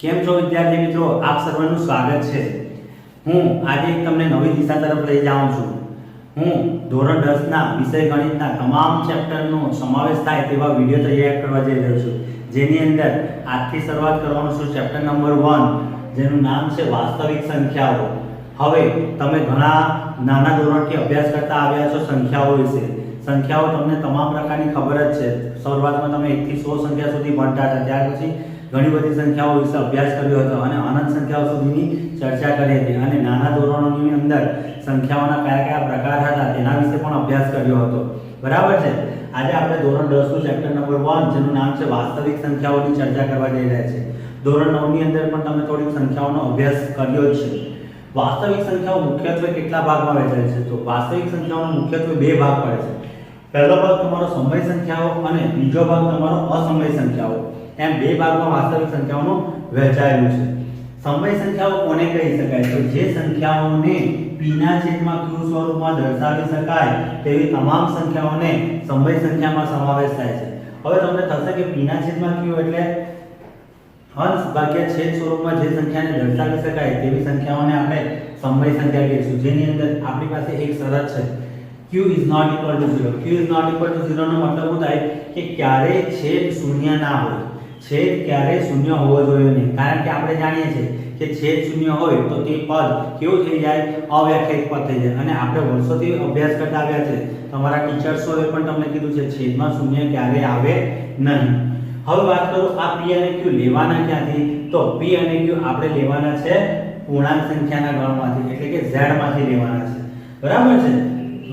કેમ છો વિદ્યાર્થી મિત્રો, આપ સર્વનું સ્વાગત છે। હું આજે તમને નવી દિશા તરફ લઈ જાઉં છું। હું ધોરણ 10 ના વિષય ગણિતના તમામ ચેપ્ટરનો સમાવેશ થાય તેવા વિડિયો તૈયાર કરવા જઈ રહ્યો છું, જેની અંદર આજથી શરૂઆત કરવાનું છું ચેપ્ટર નંબર 1, જેનું નામ છે વાસ્તવિક સંખ્યાઓ। હવે તમે ઘણા નાના ધોરણથી અભ્યાસ કરતા આવ્યા છો સંખ્યાઓ વિશે। સંખ્યાઓ તમને તમામ પ્રકારની ખબર જ છે। શરૂઆતમાં તમે 1 થી 100 સંખ્યા સુધી ભણતા હતા, ત્યાર પછી ઘણી બધી સંખ્યાઓ વિશે અભ્યાસ કર્યો હતો અને અનંત સંખ્યાઓ સુધીની ચર્ચા કરી હતી અને નાના ધોરણોની અંદર સંખ્યાઓના કયા કયા પ્રકાર હતા તેના વિશે પણ અભ્યાસ કર્યો હતો, બરાબર છે। આજે આપણે ધોરણ 10 નું ચેપ્ટર નંબર 1 જેનું નામ છે વાસ્તવિક સંખ્યાઓની ચર્ચા કરવા જઈ રહ્યા છીએ। ધોરણ 9 ની અંદર પણ તમે થોડીક સંખ્યાઓનો અભ્યાસ કર્યો જ છે। વાસ્તવિક સંખ્યાઓ મુખ્યત્વે કેટલા ભાગમાં વહેંચાય છે? તો વાસ્તવિક સંખ્યાઓનો મુખ્યત્વે બે ભાગ પડે છે। પહેલો ભાગ તમારો સમય સંખ્યાઓ અને બીજો ભાગ તમારો અસમય સંખ્યાઓ, એમ બે ભાગમાં વાસ્તવિક સંખ્યાઓનું વહેંચાયેલું છે। સમય સંખ્યાઓ કોને કહી શકાય? તો જે સંખ્યાઓને p ના છેદમાં q સ્વરૂપમાં દર્શાવી શકાય તેવી તમામ સંખ્યાઓને સમય સંખ્યામાં સમાવેશ થાય છે। હવે તમને થશે કે p ના છેદમાં q એટલે અંશ ભાગ્યા છેદ સ્વરૂપમાં જે સંખ્યાને દર્શાવી શકાય તેવી સંખ્યાઓને આપણે સમય સંખ્યા કહીશું, જેની અંદર આપણી પાસે એક શરત છે q is not equal to 0। q is not equal to 0 નો મતલબ શું થાય કે ક્યારે છેદ શૂન્ય ના હોય, છેદ ક્યારે શૂન્ય હોવો જોઈએ નહીં, કારણ કે આપણે જાણીએ છીએ કે છેદ શૂન્ય હોય તો તે પદ કેવું થઈ જાય? અવ્યાખ્યાયિત પદ થઈ જાય। અને આપણે વર્ષોથી અભ્યાસ કરતા આવ્યા છે, તમારા ટીચર્સોએ પણ તમને કીધું છે છેદમાં શૂન્ય ક્યારે આવે નહીં। હવે વાત કરું આ p અને q લેવાના ક્યાંથી? તો p અને q આપણે લેવાના છે પૂર્ણાંક સંખ્યાના ગણમાંથી, એટલે કે z માંથી લેવાના છે, બરાબર છે।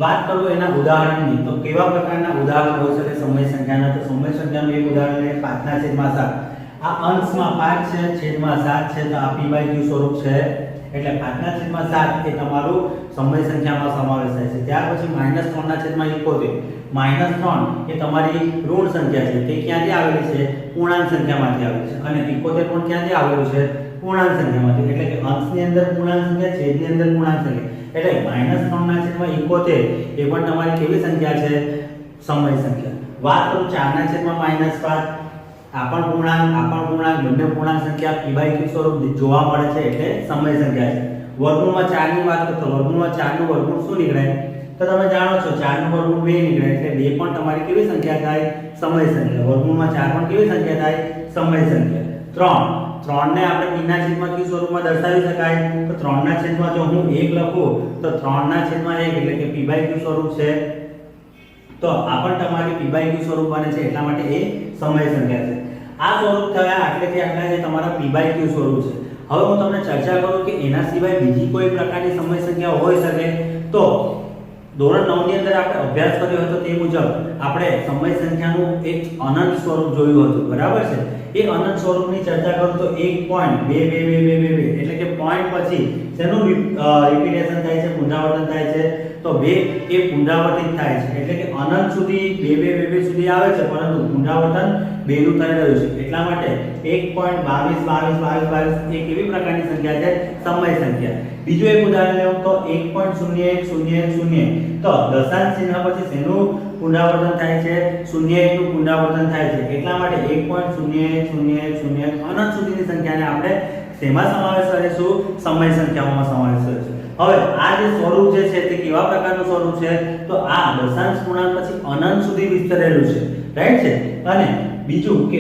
વાત કરું એના ઉદાહરણની, તો કેવા પ્રકારના ઉદાહરણ હોઈ શકે સમય સંખ્યાના? તો સમય સંખ્યાનું એક ઉદાહરણ છે 5/7। આ અંશમાં 5 છે, છેદમાં 7 છે, તો આ p/q સ્વરૂપ છે, એટલે 5/7 એ તમારું સમય સંખ્યામાં સમાવેશ થાય છે। ત્યાર પછી -3/71, -3 એ તમારી ઋણ સંખ્યા છે, તે ક્યાંથી આવેલી છે? પૂર્ણાંક સંખ્યામાંથી આવેલી છે। અને 71 પણ ક્યાંથી આવેલું છે? પૂર્ણાંક સંખ્યામાંથી, એટલે કે અંશની અંદર પૂર્ણાંક સંખ્યા, છેદની અંદર પૂર્ણાંક સંખ્યા, એટલે -3/71 એ પણ તમારી કેવી સંખ્યા છે? સમય સંખ્યા। વાત કરું 4/-5, આ પણ પૂર્ણાંક બંને પૂર્ણાંક સંખ્યા p/q સ્વરૂપ જોવા મળે છે, એટલે સમય સંખ્યા છે। વર્ગમૂળમાં 4 ની વાત કરતો વર્ગમૂળમાં 4 નું વર્ગમૂળ શું નીકળે? તો તમે જાણો છો 4 નું વર્ગમૂળ 2 નીકળે, એટલે 2 પણ તમારી કેવી સંખ્યા થાય? સમય સંખ્યા। વર્ગમૂળમાં 4 પણ કેવી સંખ્યા થાય? સમય સંખ્યા। 3 ને આપણે p ના છેદમાં q સ્વરૂપમાં દર્શાવી શકાય, તો 3 ના છેદમાં જો હું 1 લખું તો 3 ના છેદમાં 1 એટલે કે p/q સ્વરૂપ છે, તો આ પણ તમારી p/q સ્વરૂપ બને છે, એટલા માટે એ સમય સંખ્યા છે। આ સ્વરૂપ થયા આટલેથી આટલા જે તમારા p/q સ્વરૂપ છે। હવે હું તમને ચર્ચા કરું કે એના સિવાય બીજી કોઈ પ્રકારની સમય સંખ્યા હોઈ શકે? તો ધોરણ 9 ની અંદર આપણે અભ્યાસ કર્યો હતો તે મુજબ આપણે સમય સંખ્યાનું એક અનંત સ્વરૂપ જોયું હતું, બરાબર છે। એ અનંત સ્વરૂપની ચર્ચા કરું તો 1.22222 એટલે કે પોઈન્ટ પછી શેનું રિપીટેશન થાય છે? પુનરાવર્તન થાય છે, તો 2 એ પુનરાવર્તિત થાય છે, એટલે કે અનંત સુધી 222 સુધી આવે છે, પરંતુ પુનરાવર્તન 2 નું થઈ રહ્યું છે, એટલા માટે 1.222222 એ કેવી પ્રકારની સંખ્યા છે? સમય સંખ્યા। બીજું એક ઉદાહરણ લેવું તો 1.010110, તો દશાંશ ચિહ્ન પછી શેનું પુનરાવર્તન થાય છે? 01 નું પુનરાવર્તન થાય છે, એટલા માટે 1.010101 અનંત સુધીની સંખ્યાને આપણે શેમાં સમાવેશ કરીશું? સમય સંખ્યાઓમાં સમાવેશ કરીશું। હવે આ જે સ્વરૂપ જે છે તે કેવા પ્રકારનું સ્વરૂપ છે? તો આ દશાંશ પૂર્ણાંક પછી અનંત સુધી વિસ્તરેલું છે, રાઈટ છે। અને બીજું કે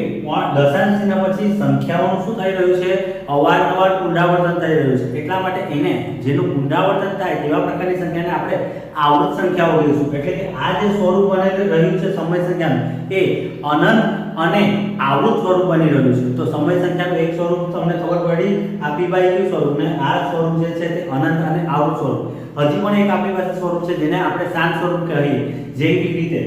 દશાંશ ચિહ્ન પછી સંખ્યાઓનું શું થઈ રહ્યું છે? અવારનવાર પુનરાવર્તન થઈ રહ્યું છે, એટલા માટે એને જેનું પુનરાવર્તન થાય તેવા પ્રકારની સંખ્યાને આપણે આવૃત સંખ્યાઓ કહીશું। એટલે કે આ જે સ્વરૂપ બની રહ્યું છે સમય સંખ્યાનું, એ અનંત અને આવૃત સ્વરૂપ બની રહ્યું છે। તો સમય સંખ્યાનું એક સ્વરૂપ તમને ખબર પડી, આ p/q સ્વરૂપ, ને આ સ્વરૂપ જે છે તે અનંત અને આવૃત સ્વરૂપ। હજી પણ એક આપણી પાસે સ્વરૂપ છે જેને આપણે શાંત સ્વરૂપ કહીએ, જેવી રીતે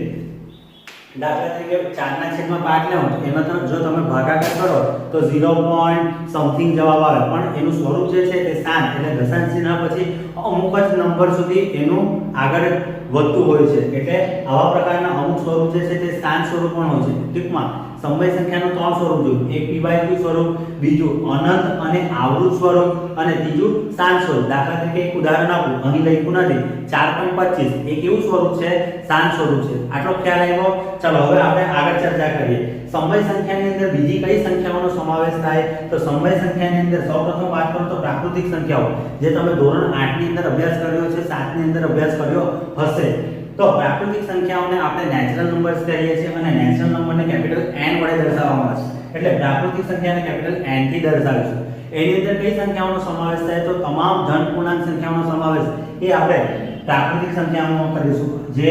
દાખલા તરીકે 4/5 લેવો તો એનો જો તમે ભાગાકાર કરો તો 0. સમથિંગ જવાબ આવે, પણ એનું સ્વરૂપ જે છે તે શાંત, એટલે દશાંશ ચિહ્ન પછી અમુક જ નંબર સુધી એનું આગળ વધતું હોય છે, એટલે આવા પ્રકારના અમુક સ્વરૂપ જે છે તે શાંત સ્વરૂપ પણ હોય છે. ટૂંકમાં સમય સંખ્યાનું 3 સ્વરૂપ જોયું, એક p/q સ્વરૂપ, બીજું અનંત અને આવૃત સ્વરૂપ અને ત્રીજું શાંત સ્વરૂપ. દાખલા તરીકે એક ઉદાહરણ આપું, અહીં લખ્યું નથી, 4.25 એક એવું સ્વરૂપ છે, શાંત સ્વરૂપ છે. આટલો ખ્યાલ આવ્યો. ચલો હવે આપણે આગળ ચર્ચા કરીએ. સમય સંખ્યાની અંદર બીજી કઈ સંખ્યાઓનો સમાવેશ થાય? તો સમય સંખ્યાની અંદર સૌપ્રથમ વાત કરું તો પ્રાકૃતિક સંખ્યાઓ, જે તમે ધોરણ 8 ની અંદર અભ્યાસ કર્યો છે, 7 ની અંદર અભ્યાસ કર્યો હશે. તો પ્રાકૃતિક સંખ્યાઓને આપણે નેચરલ નંબર્સ કહીએ છીએ અને નેચરલ નંબરને કેપિટલ N વડે દર્શાવવામાં આવે છે. એટલે પ્રાકૃતિક સંખ્યાને કેપિટલ N થી દર્શાવીશું. એની અંદર કઈ સંખ્યાઓનો સમાવેશ થાય? તો તમામ ધન પૂર્ણાંક સંખ્યાઓનો સમાવેશ એ આપણે પ્રાકૃતિક સંખ્યાઓમાં કરીશું, જે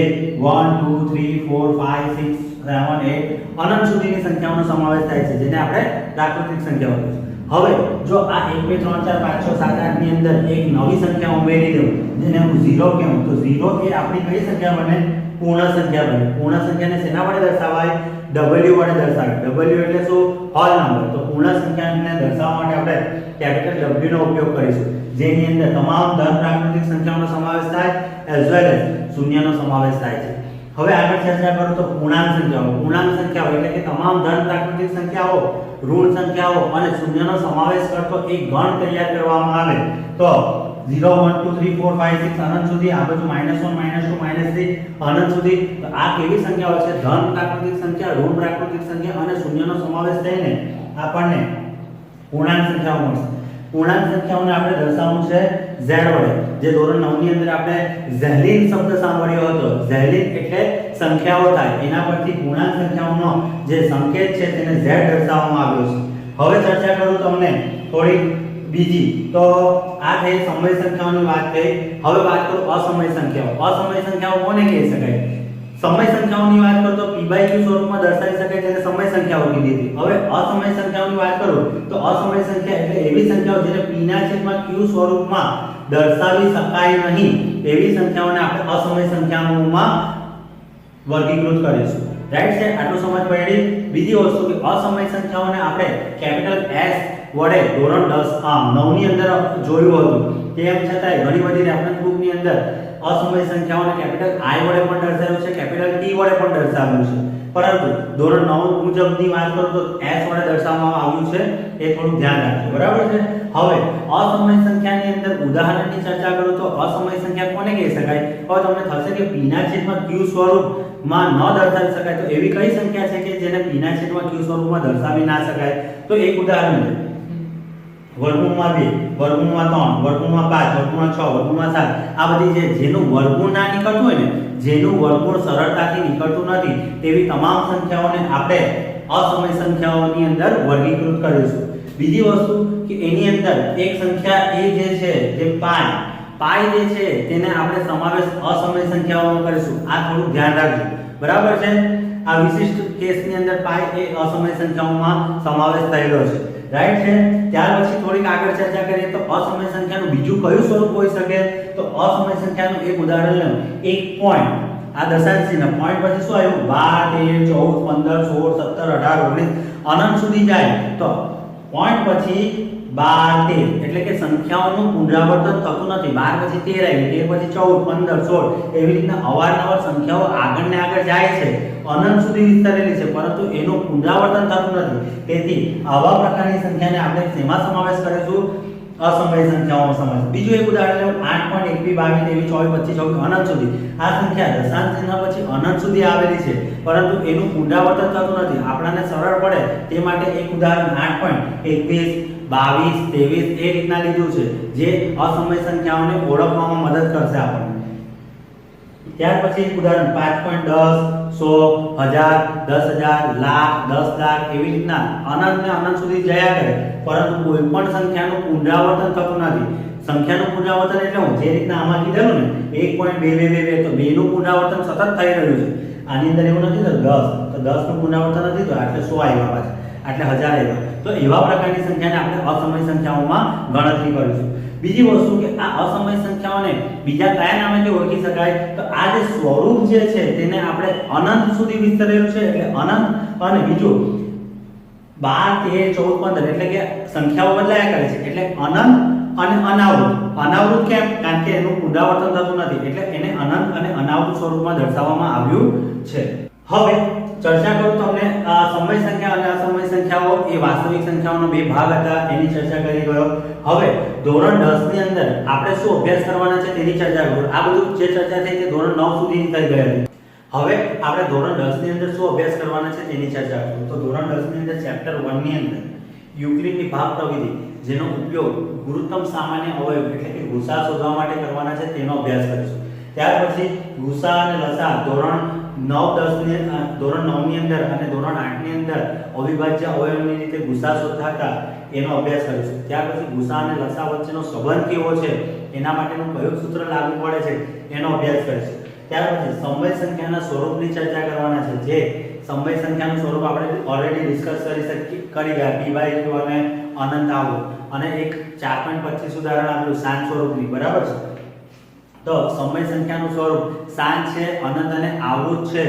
1 2 3 4 5 6 7 8 અનંત સુધીની સંખ્યાઓનો સમાવેશ થાય છે, જેને આપણે પ્રાકૃતિક સંખ્યાઓ કહીશું. હવે જો આ 1 2 3 4 5 6 7 8 ની અંદર એક નવી સંખ્યા ઉમેરી દઉં, જેને હું 0 કહું, તો 0 એ આપણી કઈ સંખ્યા બને? પૂર્ણ સંખ્યા બને. પૂર્ણ સંખ્યાને શેના વડે દર્શાવાય? W વડે દર્શાવાય. W એટલે શું? Whole number. તો પૂર્ણ સંખ્યાને દર્શાવવા માટે આપણે કેપિટલ W નો ઉપયોગ કરીશું, જેની અંદર તમામ ધન પ્રાકૃતિક સંખ્યાઓનો સમાવેશ થાય એઝ વેલ એઝ શૂન્યનો સમાવેશ થાય છે. હવે આગળ ચર્ચા કરું તો પૂર્ણાંક સંખ્યાઓ. પૂર્ણાંક સંખ્યાઓ એટલે કે તમામ ધન પ્રાકૃતિક સંખ્યાઓ, ઋણ સંખ્યાઓ અને શૂન્યનો સમાવેશ કરતો એક ગણ તૈયાર કરવામાં આવે. તો 0 1 2 3 4 5 6 અનંત સુધી, આ બાજુ -1 -2 -3 અનંત સુધી. તો આ કેવી સંખ્યાઓ છે? ધન પ્રાકૃતિક સંખ્યા, ઋણ પ્રાકૃતિક સંખ્યા અને શૂન્યનો સમાવેશ થઈને આપણને પૂર્ણાંક સંખ્યાઓ મળશે. પૂર્ણાંક સંખ્યાઓને આપણે દર્શાવવું છે z વડે, જે ધોરણ 9 ની અંદર આપણે ઝેલિન શબ્દ સાંભળ્યો હતો. ઝેલિન એટલે સંખ્યાઓ થાય, એના પરથી પૂર્ણાંક સંખ્યાઓનો જે સંકેત છે તેને z દર્શાવવામાં આવ્યો છે. હવે ચર્ચા કરું તમને થોડી બીજી. તો આ થઈ સમય સંખ્યાઓની વાત થઈ. હવે વાત કરું અસમય સંખ્યાઓ. અસમય સંખ્યાઓ કોને કહી શકાય? સમય સંખ્યાઓની વાત કરું તો p/q સ્વરૂપમાં દર્શાવી શકાય, જેને સમય સંખ્યાઓ કીધી હતી. હવે અસમય સંખ્યાઓની વાત કરું તો અસમય સંખ્યા એટલે એવી સંખ્યાઓ જેને p/q સ્વરૂપમાં દર્શાવી શકાય નહીં, એવી સંખ્યાઓને આપણે અસમય સંખ્યાઓમાં વર્ગીકૃત કરીશું. રાઈટ છે? આટલું સમજ પડી. બીજી વસ્તુ કે અસમય સંખ્યાઓને આપણે કેપિટલ S વડે ધોરણ 9 ની અંદર જોયું હતું. તેમ છતાંય ઘણી બધી રેફરન્સ બુક ની અંદર અસમય સંખ્યાઓને કેપિટલ I વડે પણ દર્શાવ્યું છે, કેપિટલ T વડે પણ દર્શાવ્યું છે. પરંતુ ધોરણ 9 મુજબની વાત કરું તો S વડે દર્શાવવામાં આવ્યું છે, એ થોડું ધ્યાન રાખજો. બરાબર છે? હવે અસમય સંખ્યાની અંદર ઉદાહરણની ચર્ચા કરું તો અસમય સંખ્યા કોને કહી શકાય? હવે તમને થશે કે p/q સ્વરૂપમાં ન દર્શાવી શકાય, તો એવી કઈ સંખ્યા છે કે જેને p/q સ્વરૂપમાં દર્શાવી ના શકાય? તો એક ઉદાહરણ લો. વર્ગમૂળમાં 2, વર્ગમૂળમાં 3, વર્ગમૂળમાં 5, વર્ગમૂળમાં 6, વર્ગમૂળમાં 7, આ બધી જેનું વર્ગમૂળ ના નીકળતું હોય ને, જેનું વર્ગમૂળ સરળતાથી નીકળતું નથી, તેવી તમામ સંખ્યાઓને આપણે અસમય સંખ્યાઓની અંદર વર્ગીકૃત કરીશું. બીજી વસ્તુ કે એની અંદર એક સંખ્યા એ જે છે, જે પાઈ જે છે, તેને આપણે સમાવેશ અસમય સંખ્યાઓમાં કરીશું. આ થોડું ધ્યાન રાખજો. બરાબર છે? આ વિશિષ્ટ કેસની અંદર પાઈ એ અસમય સંખ્યાઓમાં સમાવેશ થયેલો છે. રાઈટ છે? ત્યાર પછી થોડીક આગળ ચર્ચા કરીએ તો અસમય સંખ્યાનું બીજું કયું સ્વરૂપ હોઈ શકે? તો અસમય સંખ્યાનું એક ઉદાહરણ લો. એક પોઈન્ટ, આ દશાંશ ચિહ્ન, પોઈન્ટ પછી શું આવ્યું? 12 13 14 15 16 17 18 19 અનંત સુધી જાય. તો પોઈન્ટ પછી 12 13 એટલે કે સંખ્યાઓનું પુનરાવર્તન થતું નથી. 12 પછી 13 આવી, 13 પછી 14 15 16 એવી રીતના અવારનવાર સંખ્યાઓ આગળ ને આગળ જાય છે, અનંત સુધી વિસ્તરેલી છે, પરંતુ એનું પુનરાવર્તન થતું નથી. તેથી આવા પ્રકારની સંખ્યાને આપણે શેમાં સમાવેશ કરીશું? અસમય સંખ્યાઓમાં સમાવેશ. બીજું એક ઉદાહરણ લો. 8 1 2 22 23 24 25 અનંત સુધી. આ સંખ્યા દશાંશ ચિહ્ન પછી અનંત સુધી આવેલી છે, પરંતુ એનું પુનરાવર્તન થતું નથી. આપણને સરળ પડે તે માટે એક ઉદાહરણ 8 21 22 23 એ રીતના લીધું છે, જે અસમય સંખ્યાઓને ઓળખવામાં મદદ કરશે આપણને. ત્યાર પછી એક ઉદાહરણ 5.10 100 1000 લાખ 10 લાખ એવી રીતના અનંત ને અનંત સુધી જયા કરે, પરંતુ કોઈ પણ સંખ્યાનું પુનરાવર્તન થતું નથી. સંખ્યાનું પુનરાવર્તન એટલે હું જે રીતના આમાં કીધેલું ને 1.222 તો 2 નું પુનરાવર્તન સતત થઈ રહ્યું છે. આની અંદર એવું નથી તો 10 તો 10 નું પુનરાવર્તન નથી, તો એટલે 100 આવ્યા પાછા, એટલે 1000 આવ્યા. તો એવા પ્રકારની સંખ્યાને આપણે અસમય સંખ્યાઓમાં ગણતરી કરીશું. બીજી વસ્તુ કે આ અસમય સંખ્યાઓને બીજા કયા નામેથી ઓળખી શકાય? તો આ જે સ્વરૂપ જે છે તેને આપણે અનંત સુધી વિસ્તરેલું છે, એટલે અનંત. અને બીજું 12 13 14 15 એટલે કે સંખ્યાઓ બદલાયા કરે છે, એટલે અનંત અને અનાવૃત. અનાવૃત કેમ? કારણ કે એનું પુનરાવર્તન થતું નથી, એટલે એને અનંત અને અનાવૃત સ્વરૂપમાં દર્શાવવામાં આવ્યું છે. હવે ચર્ચા કરું તમને સમય સંખ્યા અને અસમય સંખ્યાઓ એ વાસ્તવિક સંખ્યાઓનો બે ભાગ હતા, એની ચર્ચા કરી ગયો. હવે ધોરણ 10 ની અંદર આપણે શું અભ્યાસ કરવાના છે તેની ચર્ચા કરું. આ બધું જે ચર્ચા થઈ તે ધોરણ 9 સુધી થઈ ગઈ હતી. હવે આપણે ધોરણ 10 ની અંદર શું અભ્યાસ કરવાના છે તેની ચર્ચા કરું. તો ધોરણ 10 ની અંદર ચેપ્ટર 1 ની અંદર યુક્લિડની ભાગ પ્રવિધિ, જેનો ઉપયોગ ગુરુત્તમ સામાન્ય અવયવ એટલે કે ગુસા શોધવા માટે કરવાના છે, તેનો અભ્યાસ કરીશું. ત્યાર પછી ગુસા અને લસા ધોરણ 9 ની અંદર અને ધોરણ 8 ની અંદર અવિભાજ્ય અવયવની રીતે ગુસા શોધતા હતા, એનો અભ્યાસ કરીશું. ત્યાર પછી ગુસા અને લસા વચ્ચેનો સંબંધ કેવો છે, એના માટેનું કયું સૂત્ર લાગુ પડે છે, એનો અભ્યાસ કરીશું. ત્યાર પછી સમય સંખ્યાના સ્વરૂપની ચર્ચા કરવાના છે. જે સમય સંખ્યાનું સ્વરૂપ આપણે ઓલરેડી ડિસ્કસ કરી ગયા, p/q અને અનંત આવો, અને એક 4.25 ઉદાહરણ આપ્યું શાંત સ્વરૂપની, બરાબર છે. તો સમય સંખ્યાનું સ્વરૂપ શાંત છે, અનંત અને આવૃત છે,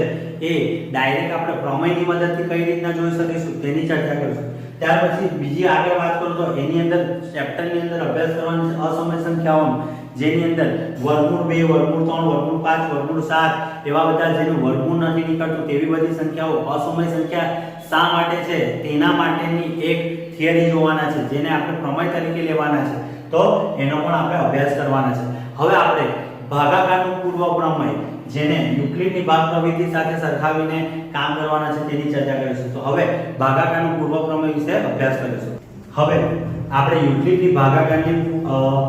એ ડાયરેક્ટ આપણે પ્રમેયની મદદથી કઈ રીતના જોઈ શકીશું તેની ચર્ચા કરીશું. ત્યાર પછી બીજી આગળ વાત કરું તો એની અંદર ચેપ્ટરની અંદર અભ્યાસ કરવાનો છે અસમય સંખ્યાઓનો, જેની અંદર વર્ગમૂળ 2, વર્ગમૂળ 3, વર્ગમૂળ 5, વર્ગમૂળ 7 એવા બધા જેનું વર્ગમૂળ નથી નીકળતું તેવી બધી સંખ્યાઓ અસમય સંખ્યા શા માટે છે તેના માટેની એક થિયરી જોવાના છે, જેને આપણે પ્રમેય તરીકે લેવાના છે. તો એનો પણ આપણે અભ્યાસ કરવાના છે. હવે આપણે ભાગાકારનું પૂર્વ પ્રમેય, જેને યુક્લિડની ભાગ પ્રવિધિ સાથે સરખાવીને કામ કરવાના છે, તેની ચર્ચા કરીશું. તો હવે ભાગાકારનું પૂર્વ પ્રમેય વિશે અભ્યાસ કરીશું. હવે આપણે યુક્લિડની ભાગાકારની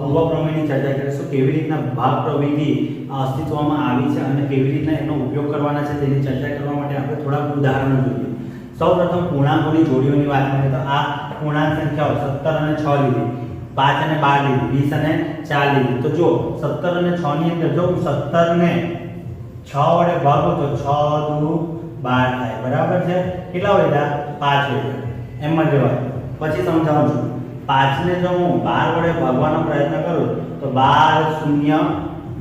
પૂર્વ પ્રમેયની ચર્ચા કરીશું. કેવી રીતના ભાગ પ્રવિધિ અસ્તિત્વમાં આવી છે અને કેવી રીતના એનો ઉપયોગ કરવાના છે તેની ચર્ચા કરવા માટે આપણે થોડાક ઉદાહરણો જોઈએ. સૌપ્રથમ પૂર્ણાંકોની જોડીઓની વાત કરીએ તો આ પૂર્ણાંક સંખ્યાઓ 17 અને 6 લીધી, 5 અને 12 લીધી, 20 અને 4 લીધી. તો જો 17 અને 6 ની અંદર જો હું 17 ને 6 વડે ભાગું તો 6 દુ 12 થાય, બરાબર છે. કેટલા વધ્યા? 5 વધ્યા. એમ જ રહેવાય. પછી સમજાવું છું. 5 ને જો હું 12 વડે ભાગવાનો પ્રયત્ન કરું તો 12 0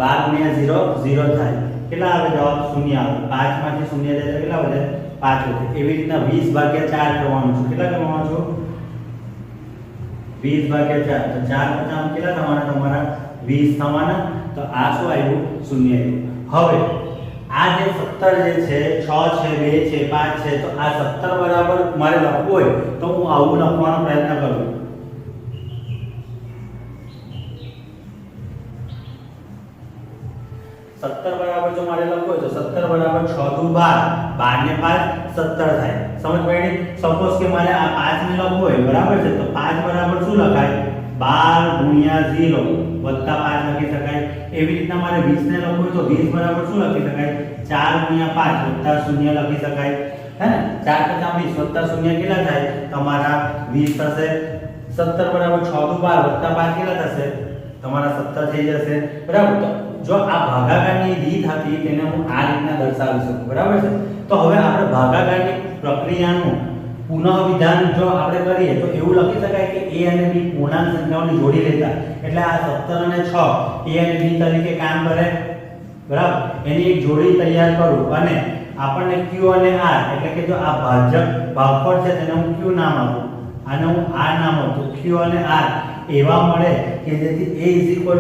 12 0 0 થાય. કેટલા આવે જવાબ? 0 આવે. 5 માંથી 0 જાય તો કેટલા વધે? 5 વધે. એવી રીતના 20/4 કરવાનું છે. કેટલા કરવાનું છે? 20/4. તો 4 50 કેટલા થવાના? તમારા 20 થવાના. તો આ શું આવ્યું? 0 આવ્યું. હવે આ જે 17 જે છે, 6 છે, 2 છે, 5 છે, તો આ 17 બરાબર મારે લખવું હોય તો હું આવું લખવાનો પ્રયત્ન કરું. 17 બરાબર જો મારે લખવું હોય તો 17 બરાબર 6 દુ 12, 12 ને 5 17 થાય. સમજ પડી? સપોઝ કે મારે આ 5 ને લખવું હોય, બરાબર છે, તો 5 બરાબર શું લખાય? 12 * 0 + 5 લખી શકાય. એવી રીતના મારે 20 ને લખવું હોય તો 20 બરાબર શું લખી શકાય? 4 * 5 + 0 લખી શકાય. હે ને? 4 * 20 + 0 કેટલા થાય? તમારા 20 થશે. 17 બરાબર 6 દુ 12 + 5 કેટલા થશે? તમારા 17 થઈ જશે, બરાબર. તો જો આ ભાગાકારની રીત હતી તેને હું આ રીતના દર્શાવી શકું, બરાબર છે. તો હવે આપણે ભાગાકારની પ્રક્રિયાનું પુનઃવિધાન જો આપણે કરીએ તો એવું લખી શકાય કે a અને b પૂર્ણાંક સંખ્યાઓની જોડી લેતા, એટલે આ 17 અને 6 a અને b તરીકે કામ કરે, બરાબર. એની એક જોડી તૈયાર કરું અને આપણને q અને r એટલે કે જો આ ભાગફળ છે તેને હું q નામ આપું, આને હું r નામ આપું. q અને r એવા મળે કે જેથી a bq r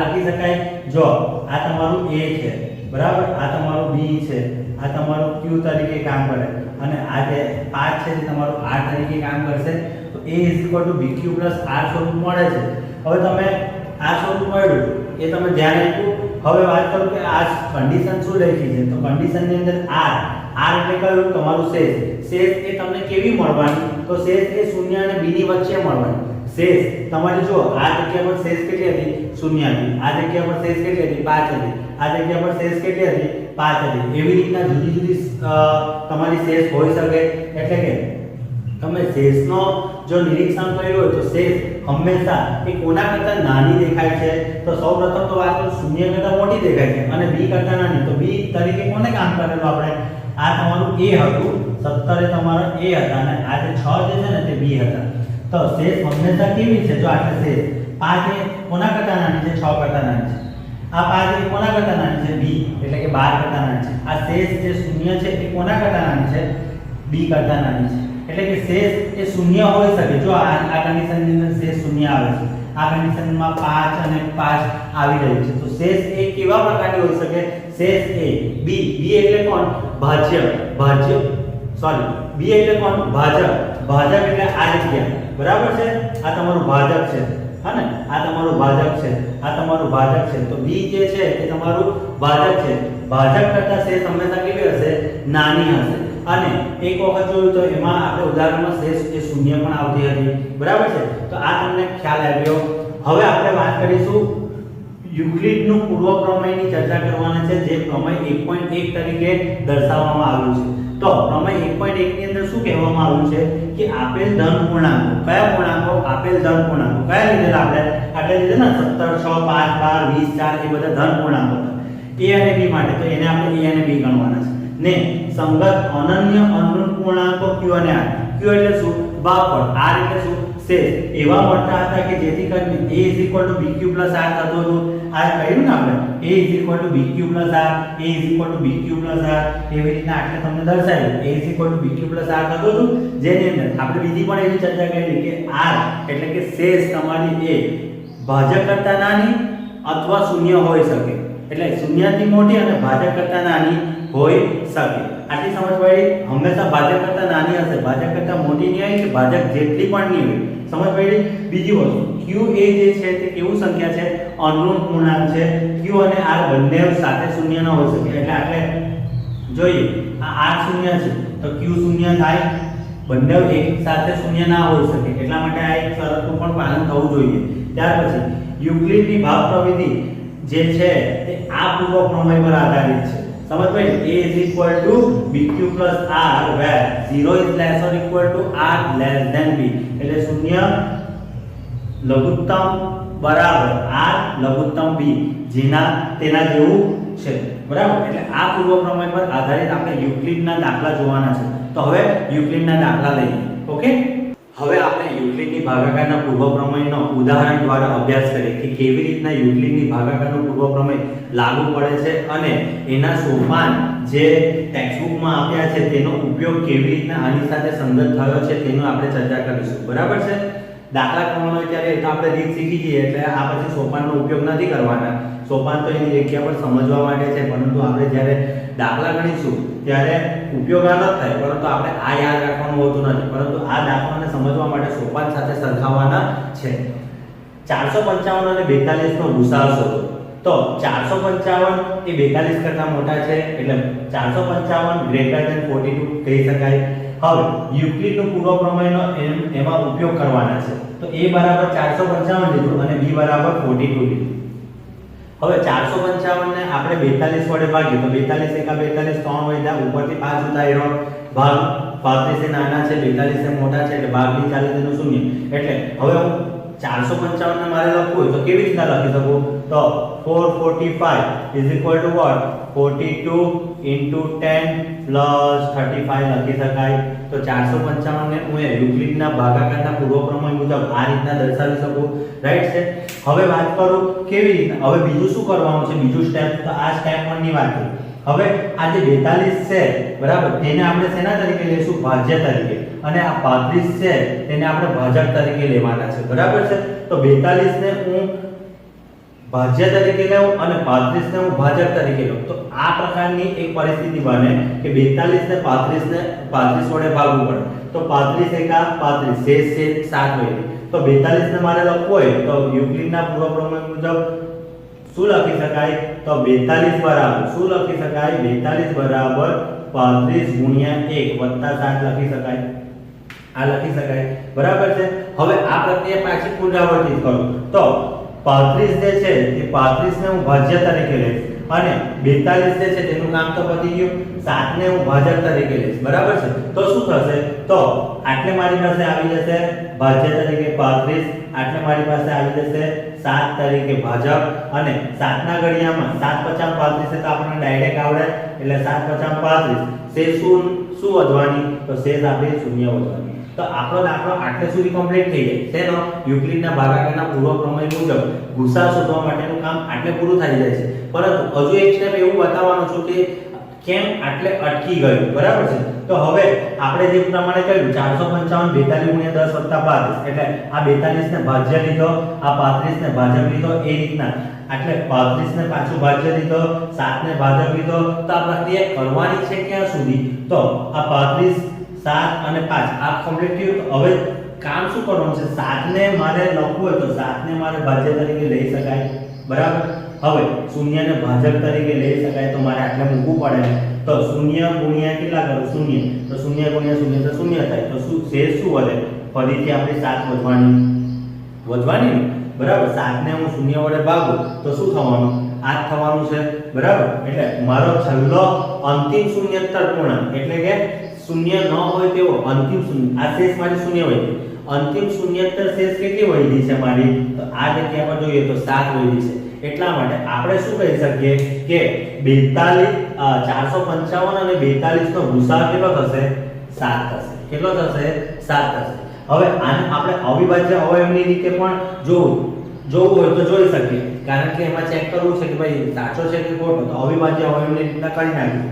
લખી શકાય. જો આ તમારું a છે, બરાબર, આ તમારું b છે, આ તમારું q તરીકે કામ કરે અને આ જે 5 છે તે તમારું r તરીકે કામ કરશે. તો a bq r સ્વરૂપ મળે છે. હવે તમે આ સ્વરૂપ મળ્યું એ તમે ધ્યાન આપ્યું. હવે વાત કરું કે આ કન્ડિશન શું લખી છે, તો કન્ડિશનની અંદર r એટલે કયું? તમારું શેષ. શેષ એ તમને કેવી મળવાની? તો શેષ એ 0 અને b ની વચ્ચે મળવાની. શેષ તમારી જો આ જગ્યા પર શેષ કેટલી હતી? 0 હતી. આ જગ્યા પર શેષ કેટલી હતી? 5 હતી. આ જગ્યા પર શેષ કેટલી હતી? 5 હતી. એવી રીતના જુદી જુદી તમારી શેષ હોઈ શકે. એટલે કે તમે શેષનો જો નિરીક્ષણ કર્યું હોય તો શેષ હંમેશા એ કોના કરતા નાની દેખાય છે? તો સૌપ્રથમ તો વાત કરું 0 કરતા મોટી દેખાય છે અને b કરતા નાની. તો b તરીકે કોને કામ કરેલું આપણે? આ તમારું a હતું, 17 એ તમારા a હતા અને આ જે 6 જે છે ને તે b હતા. તો શેષ હંમેશા કેવી છે? જો આટલે શેષ 5 એ કોના કરતા નાની છે? 6 કરતા નાની છે. આ 5 એ કોના કરતા નાની છે? b એટલે કે 12 કરતા નાની છે. આ શેષ જે 0 છે એ કોના કરતા નાની છે? b કરતા નાની છે. એટલે કે શેષ એ 0 હોઈ શકે. જો આ કન્ડિશનની અંદર શેષ 0 આવે છે આ કન્ડિશનમાં 5 અને 5 આવી રહી છે તો શેષ a કેવા પ્રકારની હોઈ શકે શેષ a b એટલે કોણ ભાજ્ય સોરી b એટલે કોણ ભાજક એટલે આ જગ્યા બરાબર છે આ તમારું ભાજક છે હા ને આ તમારું ભાજક છે તો b જે છે એ તમારું ભાજક છે ભાજક કરતા શેષ હંમેશા કેવી હશે નાની હશે અને એક વખત જોયું તો એમાં આપણે ઉદાહરણમાં શેષ એ શૂન્ય પણ આવતી હતી બરાબર છે તો આ તમને ખ્યાલ આવ્યો હવે આપણે વાત કરીશું યુક્લિડનું પૂર્વ પ્રમેયની ચર્ચા કરવાના છે જે પ્રમેય 1.1 તરીકે દર્શાવવામાં આવ્યું છે તો પ્રમેય 1.1 ની અંદર શું કહેવામાં આવ્યું છે કે આપેલ ધન પૂર્ણાંકો કયા પૂર્ણાંકો આપેલ ધન પૂર્ણાંકો કયા લીધેલા આપણે લીધે ને 17 6 5 12 20 4 એ બધા ધન પૂર્ણાંકો હતા a અને b માટે તો એને આપણે a અને b ગણવાના છે ને સંગત અનન્ય અનુરૂપ પૂર્ણાંકો q અને r q એટલે શું બાપળ r એટલે શું શેષ એવા મળતા હતા કે જેથી કરીને a bq r થતો હતો આ કહ્યું ને આપણે a bq r a bq r એવી રીતના આટલે તમને દર્શાવ્યું a bq r થતો હતો જેની અંદર આપણે બીજી પણ એવી ચર્ચા કરી કે r એટલે કે શેષ તમારી a ભાજક કરતા નાની અથવા શૂન્ય હોઈ શકે એટલે શૂન્યથી મોટી અને ભાજક કરતા નાની હોઈ શકે આટલી સમજ પડી હંમેશા ભાજક કરતા નાની હશે ભાજક કરતા મોટી નહીં હોય કે ભાજક જેટલી પણ નહીં હોય સમજ પડી બીજી વસ્તુ q એ જે છે તે કેવું સંખ્યા છે અનુરૂપ પૂર્ણાંક છે q અને r બંને સાથે શૂન્ય ન હોઈ શકે એટલે આપણે જોઈએ આ r શૂન્ય છે તો q શૂન્ય થાય બંને એક સાથે શૂન્ય ના હોઈ શકે એટલા માટે આ એક શરતનું પણ પાલન થવું જોઈએ ત્યાર પછી યુક્લિડની ભાગ પ્રવિધિ જે છે તે આ પૂર્વ પ્રમેય પર આધારિત છે समझ में a is equal to bq plus r where 0 is less or equal to r less than b એટલે શૂન્ય લઘુત્તમ બરાબર r લઘુત્તમ b જેના તેના જેવું છે બરાબર એટલે આ પૂર્વ પ્રમેય પર આધારિત આપણે યુક્લિડના દાખલા જોવાના છે તો હવે યુક્લિડના દાખલા લઈએ ઓકે હવે આપણે યુક્લિડની ભાગાકારના પૂર્વ પ્રમેયનો ઉદાહરણ દ્વારા અભ્યાસ કરીએ કે કેવી રીતના યુક્લિડની ભાગાકારનો પૂર્વ પ્રમેય લાગુ પડે છે અને એના સોપાન જે ટેક્સ્ટબુકમાં આપ્યા છે તેનો ઉપયોગ કેવી રીતના આની સાથે સંગત થયો છે તેનો આપણે ચર્ચા કરીશું બરાબર છે દાખલા કરવાનો હોય ત્યારે તો આપણે રીત શીખી જઈએ એટલે આ પછી સોપાનનો ઉપયોગ નથી કરવાના સોપાન તો એની જગ્યા પર સમજવા માટે છે પરંતુ આપણે જ્યારે દાખલા ગણીશું ત્યારે ઉપયોગ ન થાય પરંતુ આપણે આ યાદ રાખવાનું હોતું નથી પરંતુ આ દાખલાને સમજવા માટે સોપાન સાથે સરખાવવાના છે 455 અને 42 નો ગુસાઅ શોધો તો 455 એ 42 કરતા મોટા છે એટલે 455 ગ્રેટર ધેન 42 કહી શકાય હવે યુક્લિડનો પૂર્વ પ્રમેયનો એમાં ઉપયોગ કરવાના છે તો a બરાબર 455 લીધું અને b બરાબર 42 લીધું હવે 455 ને આપણે 42 વડે ભાગીએ તો 42 એકા 42 3 વધ્યા ઉપરથી 5 ઉતાર્યો ભાગ 35 એ નાના છે 42 એ મોટા છે એટલે ભાગની ચાલે તેનું શૂન્ય એટલે હવે હું 455 ને મારે લખવું હોય તો કેવી રીતના લખી શકું તો 445 is equal to what 42 into 10 plus 35 લખી શકાય તો 455 ને હું યુક્લિડના ભાગાકારના પૂર્વ પ્રમેય મુજબ આ રીતના દર્શાવી શકું રાઈટ છે હવે વાત કરું કેવી રીતના હવે બીજું શું કરવાનું છે બીજું સ્ટેપ તો આ સ્ટેપ 1 ની વાત છે હવે આ જે 42 છે બરાબર તેને આપણે શેના તરીકે લેશું ભાજ્ય તરીકે અને આ 35 છે તેને આપણે ભાજક તરીકે લેવાના છે બરાબર છે તો 42 ને હું ભાજ્ય તરીકે લઉં અને 35 ને હું ભાજક તરીકે લઉં તો આ પ્રકારની એક પરિસ્થિતિ બને કે 42 ને 35 વડે ભાગવું પડે તો 35 એકા 35 શેષ છે 7 હોય તો 42 ને મારે લખવું હોય તો યુક્લિડના પૂર્વ પ્રમેય મુજબ શું લખી શકાય તો 42 બરાબર શું લખી શકાય 42 બરાબર 35 ગુણ્યા 1 7 લખી શકાય આ લખી શકાય બરાબર છે હવે આ પ્રક્રિયા પાછી પુનરાવર્તિત કરું તો 35 જે છે તે 35 ને હું ભાજ્ય તરીકે લઈશ અને 42 જે છે તેનું કામ તો પતી ગયું 7 ને હું ભાજક તરીકે લઈશ બરાબર છે તો શું થશે તો આટલે મારી પાસે આવી જશે ભાજ્ય તરીકે 35 આટલે મારી પાસે આવી જશે 7 તરીકે ભાજક અને 7 ના ઘડિયામાં 7 50 35 તો આપણને ડાયરેક્ટ આવડે એટલે 7 50 35 શેષ શું વધવાની તો શેષ આપણી શૂન્ય વધવાની તો આપણો દાખલો આટલે સુધી કમ્પ્લીટ થઈ જાય તેનો યુક્લિડના ભાગાકારના પૂર્વ પ્રમેય મુજબ ગુસાઅ શોધવા માટેનું કામ આટલે પૂરું થઈ જાય છે પરંતુ હજુ એક સ્ટેપ એવું બતાવવાનું છું કે કેમ આટલે અટકી ગયું, બરાબર છે? તો હવે આપણે જે પ્રમાણે કહ્યું 455 42 ગુણ્યા 10 વત્તા 35 એટલે આ 42 ને ભાજ્ય લીધો, આ 35 ને ભાજક લીધો, એ રીતના એટલે 35 ને પાછું ભાજ્ય લીધો, 7 ને ભાજક લીધો. તો આ પ્રક્રિયા કરવાની છે ક્યાં સુધી? તો આ 35 7 અને 5 આ કમ્પ્લીટ થયું. હવે કામ શું કરવાનું છે? 7 ને મારે લખવું હોય તો 7 ને મારે ભાજ્ય તરીકે લઈ શકાય, બરાબર? હવે 0 ને ભાજક તરીકે લઈ શકાય તો મારે આટલે મૂકવું પડે. તો 0 ગુણ્યા કેટલા કરો? 0. તો 0 ગુણ્યા 0 તો 0 થાય. તો શું શેષ શું વધે? ફરીથી આપણે 7 વધવાની ને, બરાબર? 7 ને હું 0 વડે ભાગું તો શું થવાનું? 8 થવાનું છે, બરાબર? એટલે મારો છેલ્લો અંતિમ શૂન્યોત્તર પૂર્ણાંક એટલે કે શૂન્ય ન હોય તેવો અંતિમ શૂન્ય, આ શેષ મારી શૂન્ય હોય, અંતિમ શૂન્યોત્તર શેષ કેટલી વધી છે મારી? તો આ જગ્યા પર જોઈએ તો 7 વધી છે. એટલા માટે આપણે શું કહી શકીએ કે 42 455 અને 42 નો ગુસાઅ કેટલો થશે? 7 થશે. કેટલો થશે? 7 થશે. હવે આને આપણે અવિભાજ્ય અવયવની રીતે પણ જોવું હોય તો જોઈ શકીએ, કારણ કે એમાં ચેક કરવું છે કે ભાઈ સાચો છે કે ખોટો. તો અવિભાજ્ય અવયવની રીતના કરી નાખીએ.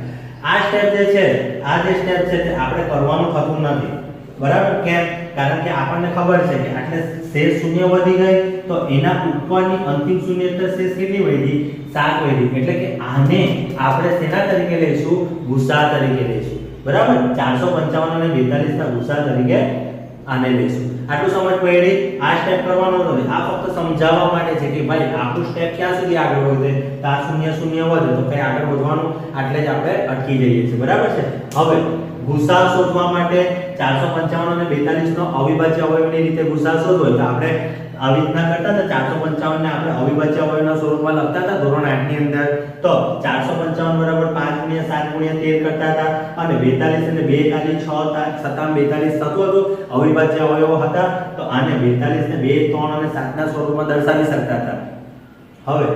આ સ્ટેપ જે છે, આ જે સ્ટેપ છે તે આપણે કરવાનું થતું નથી, બરાબર? કેમ? કારણ કે આપણને ખબર છે કે આટલે શેષ શૂન્ય વધી ગઈ તો એના ઉપરની અંતિમ શૂન્યોત્તર શેષ કેટલી વધી? 7 વધી. એટલે કે આને આપણે શેના તરીકે લઈશું? ગુસાઅ તરીકે લઈશું, બરાબર? 455 અને 42 ના ગુસાઅ તરીકે આને લઈશું. આટલું સમજ પડી? આ સ્ટેપ કરવાનો નથી, આ ફક્ત સમજાવવા માટે છે કે ભાઈ આપણું સ્ટેપ ક્યાં સુધી આગળ વધે? તો આ શૂન્ય વધે તો કઈ આગળ વધવાનું આટલે જ આપણે અટકી જઈએ છીએ, બરાબર છે? હવે ગુસાઅ શોધવા માટે 455 અને 42 નો અવિભાજ્ય અવયવની રીતે ગુસાઅ શોધવો હોય તો આપણે આવી રીતના કરતા હતા. 455 ને આપણે અવિભાજ્ય અવયવના સ્વરૂપમાં લખતા હતા ધોરણ 8 ની અંદર. તો 455 બરાબર 5 ગુણ્યા 7 ગુણ્યા 13 કરતા હતા અને 42 અને 2 તાલી 6 7 42 થતું હતું, અવિભાજ્ય અવયવો હતા. તો આને 42 ને 2 3 અને 7 ના સ્વરૂપમાં દર્શાવી શકતા હતા. હવે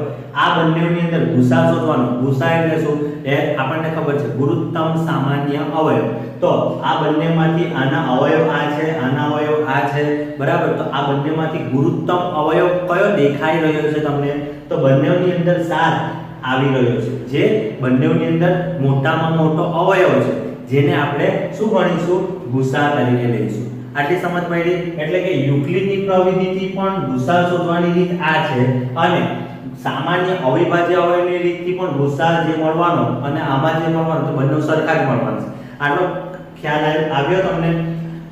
આ બંનેની અંદર ગુસાઅ શોધવાનો. ગુસાઅ એટલે શું? એ આપણને ખબર છે, ગુરુત્તમ સામાન્ય અવયવ. તો આ બંનેમાંથી આના અવયવ આ છે, આના અવયવ આ છે, બરાબર? તો આ બંનેમાંથી ગુરુત્તમ અવયવ કયો દેખાઈ રહ્યો છે તમને? તો બંનેની અંદર 7 આવી રહ્યો છે, જે બંનેની અંદર મોટામાં મોટો અવયવ છે, જેને આપણે શું ગણીશું? ગુસાઅ તરીકે લઈશું. આટલી સમજ પડી? એટલે કે યુક્લિડની પ્રવિધિથી પણ ગુસાઅ શોધવાની રીત આ છે અને સામાન્ય અવિભાજ્ય અવયવની રીતથી પણ ગુસાઅ જે મળવાનો અને આમાં જે મળવાનો તો બંને સરખા જ મળવાનો છે. આનો ખ્યાલ આવ્યો તમને?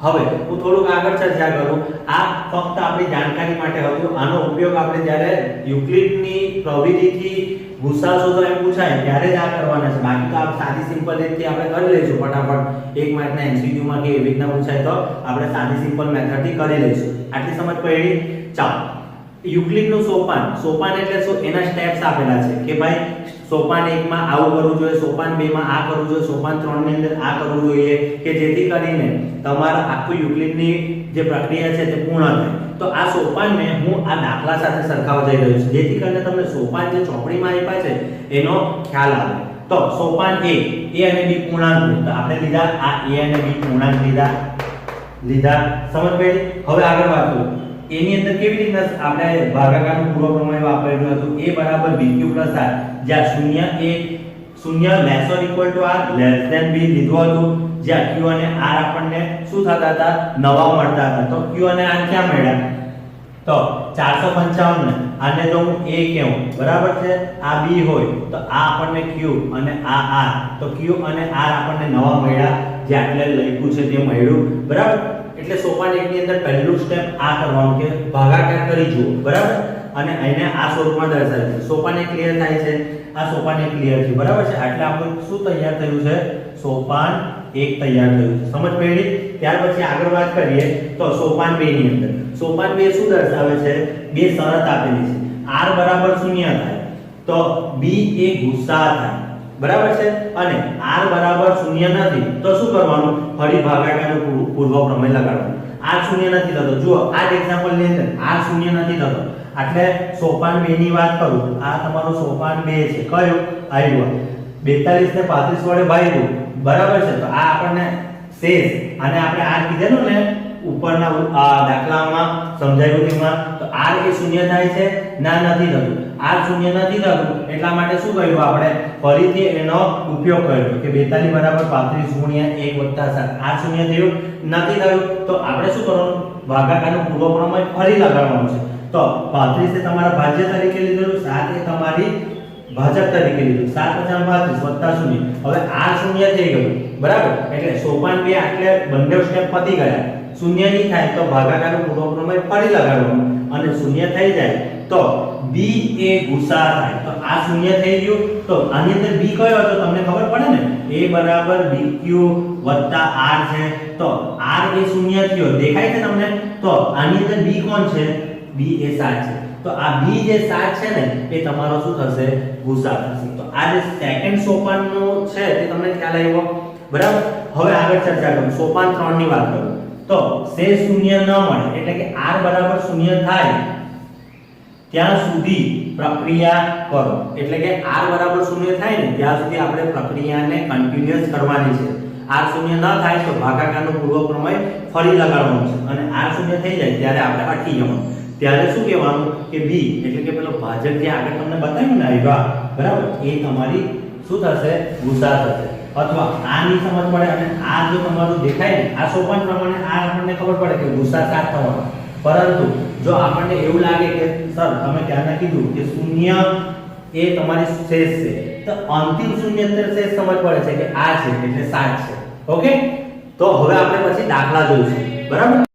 હવે હું થોડુંક આગળ ચર્ચા કરું. આ ફક્ત આપણી જાણકારી માટે હતું. આનો ઉપયોગ આપણે જ્યારે યુક્લિડની પ્રવિધિથી ગુસાઅ શોધો એમ પૂછાય ત્યારે જ આ કરવાના છે. બાકી તો આપણે સાદી સિમ્પલ રીતથી આપણે કરી લઈશું ફટાફટ. એક માર્કના MCQ માં કે એવી રીતના પૂછાય તો આપણે સાદી સિમ્પલ મેથડથી કરી લઈશું. આટલી સમજ પડી? ચાલો, યુક્લિડનું સોપાન એટલે શું? એના સ્ટેપ્સ આપેલા છે કે ભાઈ સોપાન 1 માં આવું કરવું જોઈએ, સોપાન 2 માં આ કરવું જોઈએ, સોપાન 3 ની અંદર આ કરવું જોઈએ, કે જેથી કરીને તમારા આખું યુક્લિડની જે પ્રક્રિયા છે તે પૂર્ણ થાય. તો આ સોપાનને હું આ દાખલા સાથે સરખાવવા જઈ રહ્યો છું, જેથી કરીને તમને સોપાન જે ચોપડીમાં આપ્યા છે એનો ખ્યાલ આવે. તો સોપાન A અને B પૂર્ણાંક. તો આપણે લીધા આ A અને B પૂર્ણાંક લીધા. સમજ પડી? હવે આગળ વાત કરું. એની અંદર કેવી રીતે આપણે ભાગાકારનું પૂર્વ પ્રમેય વાપરેલું હતું? A બરાબર BQ + R, જ્યાં 0 less or equal to R less than B લીધું હતું, જ્યાં Q અને R આપણને શું થતા હતા? નવા મળતા હતા. તો Q અને R ક્યાં મળ્યા? તો 455 ને આને જો હું A કહું, બરાબર છે? આ B હોય તો આ આપણને Q અને આ R, તો Q અને R આપણને નવા મળ્યા, જે આટલે લખ્યું છે તે મળ્યું, બરાબર? એટલે સોપાન 1 ની અંદર પહેલું સ્ટેપ આ કરવાનું કે ભાગાકાર કરી જુઓ, બરાબર? અને એને આ સ્વરૂપમાં દર્શાવે છે. સોપાન 1 ક્લિયર થાય છે, આ સોપાન 1 ક્લિયર છે, બરાબર છે? એટલે આપણું શું તૈયાર થયું છે? સોપાન 1 તૈયાર થયું છે. સમજ પડી? ત્યાર પછી આગળ વાત કરીએ તો સોપાન 2 ની અંદર સોપાન 2 શું દર્શાવે છે? બે શરત આપેલી છે. R બરાબર 0 થાય તો B એ ગુસાઅ થાય, બરાબર છે? અને R બરાબર 0 નથી તો શું કરવાનું? ફરી ભાગાકારનું પૂર્વ પ્રમેય લગાડવાનું. R 0 નથી થતો. જુઓ આ જ એક્ઝામ્પલ ની અંદર R 0 નથી થતો. એટલે સોપાન 2 ની વાત કરું, આ તમારું સોપાન 2 છે. કયું આવ્યું? 42 ને 35 વડે ભાગ્યું, બરાબર છે? તો આ આપણને શેષ, અને આપણે R કીધેલું ને ઉપરના દાખલામાં સમજાવ્યું તેમાં, તો R એ 0 થાય છે? ના, નથી થતું. આ શૂન્ય નથી થતું એટલા માટે શું કર્યું આપણે ફરીથી એનો ઉપયોગ કર્યો કે 42 બરાબર 35 ગુણ્યા 1 વત્તા 7 આ શૂન્ય થયું નથી થયું તો આપણે શું કરવાનું ભાગાકારનું પૂર્વ પ્રમેય ફરી લગાડવાનું છે તો 35 એ તમારા ભાજ્ય તરીકે લીધેલું 7 એ તમારી ભાજક તરીકે લીધું 7 × 35 વત્તા 0 હવે આ શૂન્ય થઈ ગયું બરાબર એટલે સોપાન 2 એટલે બંને સ્ટેપ પતી ગયા શૂન્ય નહીં થાય તો ભાગાકારનું પૂર્વ પ્રમેય ફરી લગાડવાનું અને શૂન્ય થઈ જાય તો b એ ગુસા થાય તો આ શૂન્ય થઈ ગયું તો આની અંદર b કયો હતો તમને ખબર પડે ને a બરાબર bq r છે તો r એ શૂન્ય થયો દેખાય છે તમને તો આની અંદર b કોણ છે b એ 7 છે તો આ b જે 7 છે ને એ તમારો શું થશે ગુસા થશે તો આ જે સેકન્ડ સોપાનનો છે તે તમને ખ્યાલ આવ્યો બરાબર હવે આગળ ચર્ચા કરું સોપાન 3 ની વાત કરું તો સે શૂન્ય ન મળે એટલે કે r બરાબર શૂન્ય થાય ત્યાં સુધી પ્રક્રિયા કરો એટલે કે r બરાબર શૂન્ય થાય ને ત્યાં સુધી આપણે પ્રક્રિયાને કન્ટિન્યુઅસ કરવાની છે r શૂન્ય ન થાય તો ભાગાકારનું પૂર્વ પ્રમેય ફરી લગાડવાનું છે અને r શૂન્ય થઈ જાય ત્યારે આપણે અટકી જવાનું ત્યારે શું કહેવાનું કે b એટલે કે પેલો ભાજક જે આગળ તમને બતાવ્યું ને આવ્યા બરાબર એ તમારી શું થશે ગુસા થશે અથવા આ ની સમજ પડે અને આ જો તમારું દેખાય ને આ સોપાન પ્રમાણે આ આપણને ખબર પડે કે ગુસા 7 થવાનો પરંતુ જો આપણને એવું લાગે કે સર તમે ત્યાંના કીધું કે શૂન્ય એ તમારી શેષ છે તો અંતિમ શૂન્ય શેષ સમજ પડે છે કે આ છે એટલે 7 છે ઓકે તો હવે આપણે પછી દાખલા જોઈશું બરાબર